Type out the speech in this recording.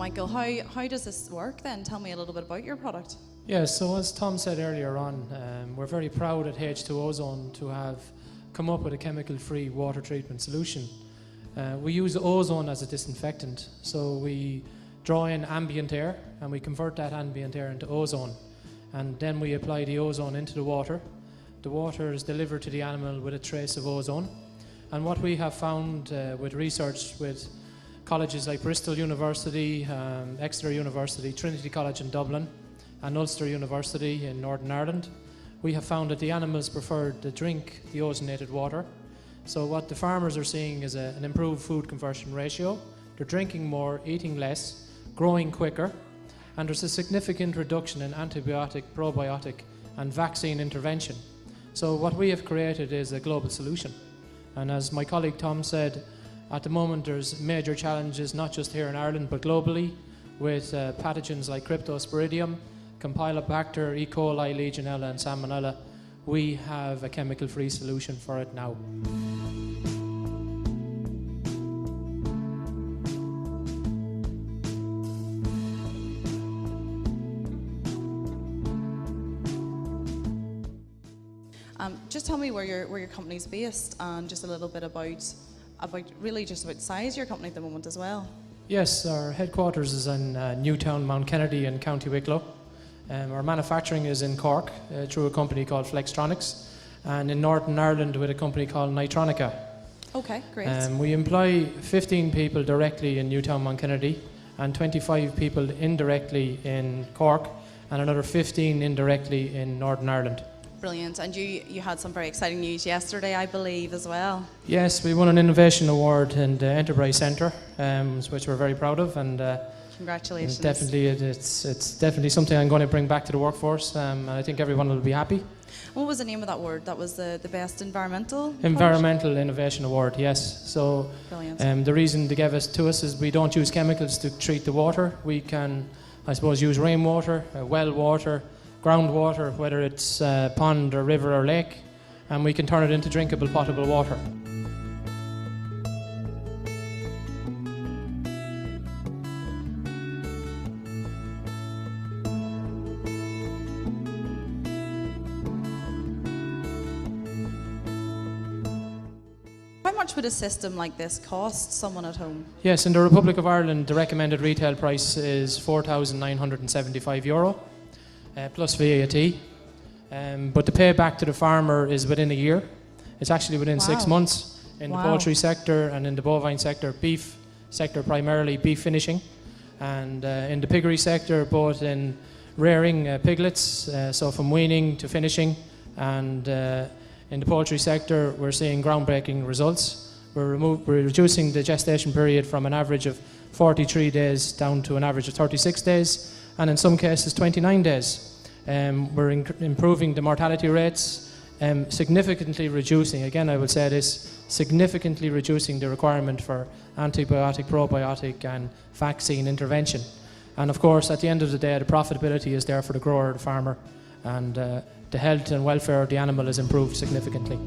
Michael, how does this work then? Tell me a little bit about your product. Yeah, so as Tom said earlier on, we're very proud at H2ozone to have come up with a chemical-free water treatment solution. We use ozone as a disinfectant, so we draw in ambient air and we convert that ambient air into ozone, and then we apply the ozone into the water. The water is delivered to the animal with a trace of ozone, and what we have found with research with colleges like Bristol University, Exeter University, Trinity College in Dublin and Ulster University in Northern Ireland, we have found that the animals prefer to drink the ozonated water. So what the farmers are seeing is an improved food conversion ratio. They're drinking more, eating less, growing quicker, and there's a significant reduction in antibiotic, probiotic and vaccine intervention. So what we have created is a global solution. And as my colleague Tom said, at the moment there's major challenges not just here in Ireland but globally with pathogens like Cryptosporidium, Campylobacter, E. coli, Legionella and Salmonella. We have a chemical-free solution for it now. Just tell me where your company's based and just a little bit about really just about the size of your company at the moment as well. Yes, our headquarters is in Newtown, Mount Kennedy in County Wicklow. Our manufacturing is in Cork through a company called Flextronics, and in Northern Ireland with a company called Nitronica. Okay, great. We employ 15 people directly in Newtown, Mount Kennedy, and 25 people indirectly in Cork, and another 15 indirectly in Northern Ireland. Brilliant. And you had some very exciting news yesterday, I believe, as well. Yes, we won an innovation award in the Enterprise Centre, which we're very proud of, and congratulations. It's definitely something I'm going to bring back to the workforce, and I think everyone will be happy. What was the name of that award? That was the best environmental Innovation Award, yes. So brilliant. the reason they gave it to us is we don't use chemicals to treat the water. We can, I suppose, use rainwater, well water, groundwater, whether it's pond or river or lake, and we can turn it into drinkable, potable water. How much would a system like this cost someone at home? Yes, in the Republic of Ireland, the recommended retail price is €4,975. Plus VAT, but the payback to the farmer is within a year. It's actually within 6 months in the poultry sector and in the bovine sector, beef sector primarily, beef finishing, and in the piggery sector, both in rearing piglets, so from weaning to finishing, and in the poultry sector we're seeing groundbreaking results. We're reducing the gestation period from an average of 43 days down to an average of 36 days, and in some cases 29 days. We're improving the mortality rates, significantly reducing, again I would say this, significantly reducing the requirement for antibiotic, probiotic and vaccine intervention. And of course at the end of the day the profitability is there for the grower, the farmer, and the health and welfare of the animal is improved significantly.